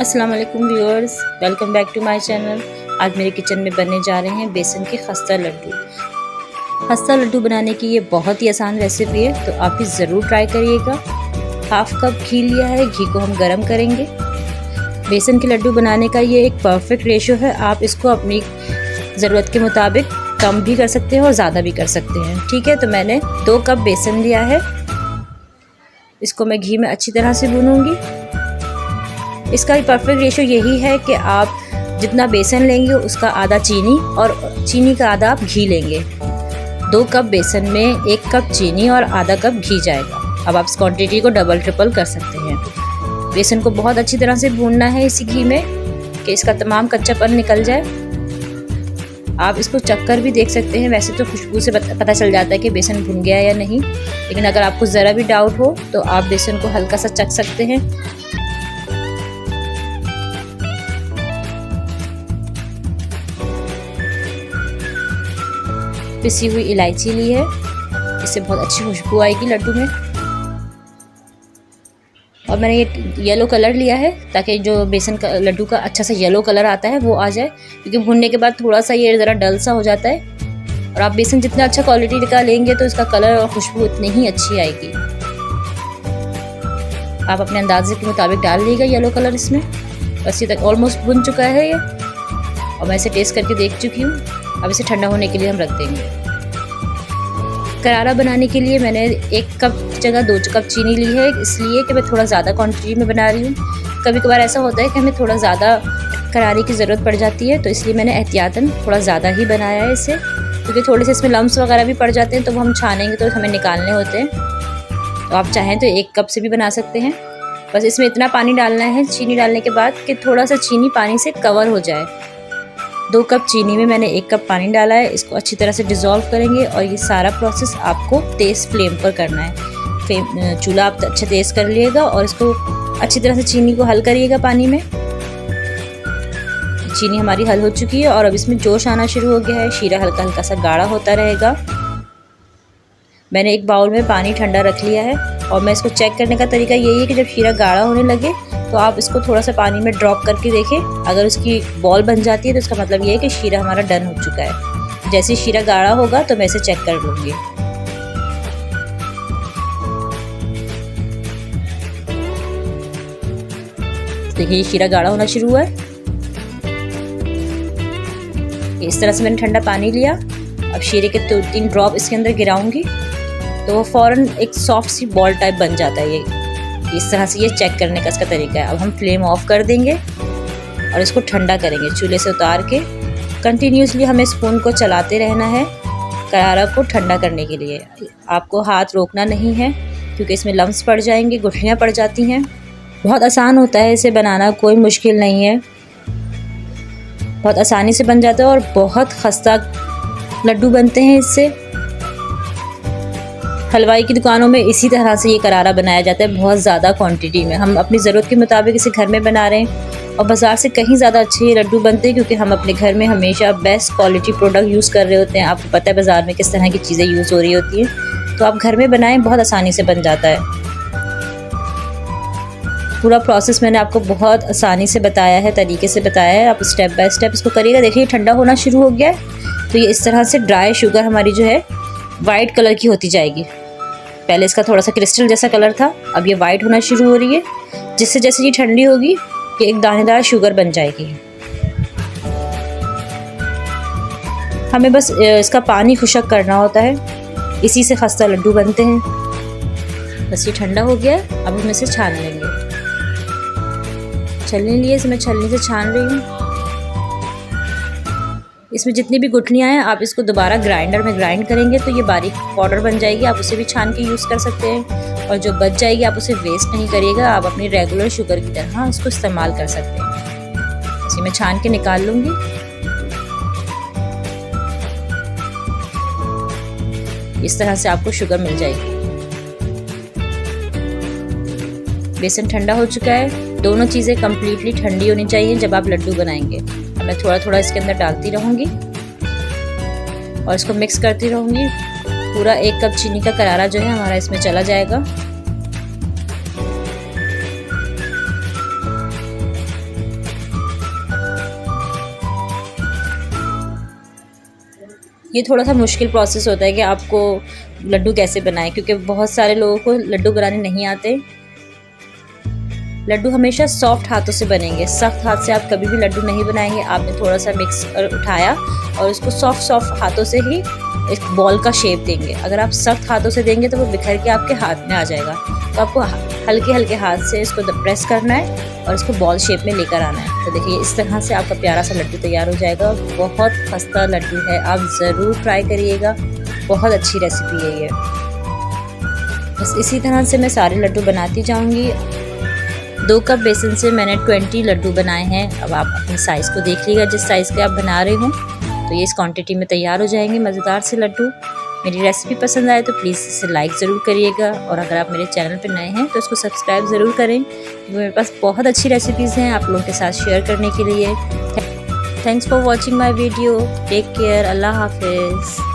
अस्सलाम वालेकुम viewers, welcome back to my channel. आज मेरे किचन में बनने जा रहे हैं बेसन के खस्ता लड्डू। खस्ता लड्डू बनाने की ये बहुत ही आसान रेसिपी है, तो आप भी ज़रूर ट्राई करिएगा। हाफ कप घी लिया है, घी को हम गरम करेंगे। बेसन के लड्डू बनाने का ये एक परफेक्ट रेशो है। आप इसको अपनी ज़रूरत के मुताबिक कम भी कर सकते हैं और ज़्यादा भी कर सकते हैं। ठीक है, तो मैंने 2 कप बेसन लिया है। इसको मैं घी में अच्छी तरह से भूनूंगी। इसका परफेक्ट रेशो यही है कि आप जितना बेसन लेंगे उसका आधा चीनी और चीनी का आधा आप घी लेंगे। 2 कप बेसन में 1 कप चीनी और आधा कप घी जाएगा। अब आप इस क्वांटिटी को डबल ट्रिपल कर सकते हैं। बेसन को बहुत अच्छी तरह से भूनना है इसी घी में कि इसका तमाम कच्चापन निकल जाए। आप इसको चक्कर भी देख सकते हैं। वैसे तो खुशबू से पता चल जाता है कि बेसन भुन गया या नहीं, लेकिन अगर आपको ज़रा भी डाउट हो तो आप बेसन को हल्का सा चख सकते हैं। पिसी हुई इलायची ली है, इससे बहुत अच्छी खुशबू आएगी लड्डू में। और मैंने ये येलो कलर लिया है ताकि जो बेसन का लड्डू का अच्छा सा येलो कलर आता है वो आ जाए, क्योंकि भुनने के बाद थोड़ा सा ये ज़रा डल सा हो जाता है। और आप बेसन जितना अच्छा क्वालिटी का लेंगे तो इसका कलर और खुशबू उतनी ही अच्छी आएगी। आप अपने अंदाजे के मुताबिक डाल लीजिएगा येलो कलर इसमें। बस ये तक ऑलमोस्ट भुन चुका है ये, और मैं इसे टेस्ट करके देख चुकी हूँ। अब इसे ठंडा होने के लिए हम रख देंगे। करारा बनाने के लिए मैंने 1 कप की जगह 2 कप चीनी ली है, इसलिए कि मैं थोड़ा ज़्यादा क्वांटिटी में बना रही हूँ। कभी कभार ऐसा होता है कि हमें थोड़ा ज़्यादा करारे की ज़रूरत पड़ जाती है, तो इसलिए मैंने एहतियातन थोड़ा ज़्यादा ही बनाया है इसे, क्योंकि थोड़े से इसमें लम्स वगैरह भी पड़ जाते हैं, तो वो हम छानेंगे तो हमें निकालने होते हैं। तो आप चाहें तो 1 कप से भी बना सकते हैं। बस इसमें इतना पानी डालना है चीनी डालने के बाद कि थोड़ा सा चीनी पानी से कवर हो जाए। 2 कप चीनी में मैंने 1 कप पानी डाला है। इसको अच्छी तरह से डिज़ोल्व करेंगे, और ये सारा प्रोसेस आपको तेज़ फ्लेम पर करना है। चूल्हा आप अच्छा तेज़ कर लिएगा और इसको अच्छी तरह से चीनी को हल करिएगा पानी में। चीनी हमारी हल हो चुकी है और अब इसमें जोश आना शुरू हो गया है। शीरा हल्का हल्का सा गाढ़ा होता रहेगा। मैंने एक बाउल में पानी ठंडा रख लिया है, और मैं इसको चेक करने का तरीका यही है कि जब शीरा गाढ़ा होने लगे तो आप इसको थोड़ा सा पानी में ड्रॉप करके देखें। अगर उसकी बॉल बन जाती है तो इसका मतलब ये है कि शीरा हमारा डन हो चुका है। जैसे शीरा गाढ़ा होगा तो मैं इसे चेक कर लूँगी। देखिए शीरा गाढ़ा होना शुरू हुआ है। इस तरह से मैंने ठंडा पानी लिया। अब शीरे के 2-3 ड्रॉप इसके अंदर गिराऊंगी तो वो फ़ौरन एक सॉफ्ट सी बॉल टाइप बन जाता है। ये इस तरह से ये चेक करने का इसका तरीका है। अब हम फ्लेम ऑफ कर देंगे और इसको ठंडा करेंगे। चूल्हे से उतार के कंटिन्यूसली हमें स्पून को चलाते रहना है करारा को ठंडा करने के लिए। आपको हाथ रोकना नहीं है, क्योंकि इसमें लम्स पड़ जाएंगे, गुठलियाँ पड़ जाती हैं। बहुत आसान होता है इसे बनाना, कोई मुश्किल नहीं है। बहुत आसानी से बन जाता है और बहुत खस्ता लड्डू बनते हैं इससे। हलवाई की दुकानों में इसी तरह से ये करारा बनाया जाता है, बहुत ज़्यादा क्वांटिटी में। हम अपनी ज़रूरत के मुताबिक इसे घर में बना रहे हैं, और बाज़ार से कहीं ज़्यादा अच्छे ये लड्डू बनते हैं, क्योंकि हम अपने घर में हमेशा बेस्ट क्वालिटी प्रोडक्ट यूज़ कर रहे होते हैं। आपको पता है बाज़ार में किस तरह की चीज़ें यूज़ हो रही होती हैं, तो आप घर में बनाएं, बहुत आसानी से बन जाता है। पूरा प्रोसेस मैंने आपको बहुत आसानी से बताया है, तरीके से बताया है। आप स्टेप बाय स्टेप इसको करिएगा। देखिए ठंडा होना शुरू हो गया है, तो ये इस तरह से ड्राई शुगर हमारी जो है वाइट कलर की होती जाएगी। पहले इसका थोड़ा सा क्रिस्टल जैसा कलर था, अब ये वाइट होना शुरू हो रही है। जिससे जैसे ये ठंडी होगी ये एक दानेदार शुगर बन जाएगी। हमें बस इसका पानी खुशक करना होता है, इसी से खस्ता लड्डू बनते हैं। बस ये ठंडा हो गया है, अब हम इसे छान लेंगे। छलनी लिए इसे मैं छलनी से छान रही हूँ। इसमें जितनी भी गुठलियाँ हैं आप इसको दोबारा ग्राइंडर में ग्राइंड करेंगे तो ये बारीक पाउडर बन जाएगी। आप उसे भी छान के यूज़ कर सकते हैं, और जो बच जाएगी आप उसे वेस्ट नहीं करिएगा। आप अपनी रेगुलर शुगर की तरह इसको इस्तेमाल कर सकते हैं। इसे मैं छान के निकाल लूँगी। इस तरह से आपको शुगर मिल जाएगी। बेसन ठंडा हो चुका है। दोनों चीज़ें कम्प्लीटली ठंडी होनी चाहिए जब आप लड्डू बनाएंगे। अब मैं थोड़ा थोड़ा इसके अंदर डालती रहूँगी और इसको मिक्स करती रहूँगी। पूरा 1 कप चीनी का करारा जो है हमारा इसमें चला जाएगा। ये थोड़ा सा मुश्किल प्रोसेस होता है कि आपको लड्डू कैसे बनाएं, क्योंकि बहुत सारे लोगों को लड्डू बनाने नहीं आते। लड्डू हमेशा सॉफ्ट हाथों से बनेंगे, सख्त हाथ से आप कभी भी लड्डू नहीं बनाएंगे। आपने थोड़ा सा मिक्स उठाया और उसको सॉफ्ट हाथों से ही एक बॉल का शेप देंगे। अगर आप सख्त हाथों से देंगे तो वो बिखर के आपके हाथ में आ जाएगा। तो आपको हल्के हल्के हाथ से इसको प्रेस करना है और इसको बॉल शेप में लेकर आना है। तो देखिए इस तरह से आपका प्यारा सा लड्डू तैयार हो जाएगा। बहुत खस्ता लड्डू है, आप ज़रूर ट्राई करिएगा, बहुत अच्छी रेसिपी है ये। बस इसी तरह से मैं सारे लड्डू बनाती जाऊँगी। 2 कप बेसन से मैंने 20 लड्डू बनाए हैं। अब आप अपने साइज़ को देख लीजिएगा, जिस साइज़ के आप बना रहे हो। तो ये इस क्वांटिटी में तैयार हो जाएंगे मज़ेदार से लड्डू। मेरी रेसिपी पसंद आए तो प्लीज़ इसे लाइक ज़रूर करिएगा, और अगर आप मेरे चैनल पर नए हैं तो इसको सब्सक्राइब ज़रूर करें, क्योंकि मेरे पास बहुत अच्छी रेसिपीज़ हैं आप लोगों के साथ शेयर करने के लिए। Thanks for watching my video. Take care. अल्लाह हाफिज़।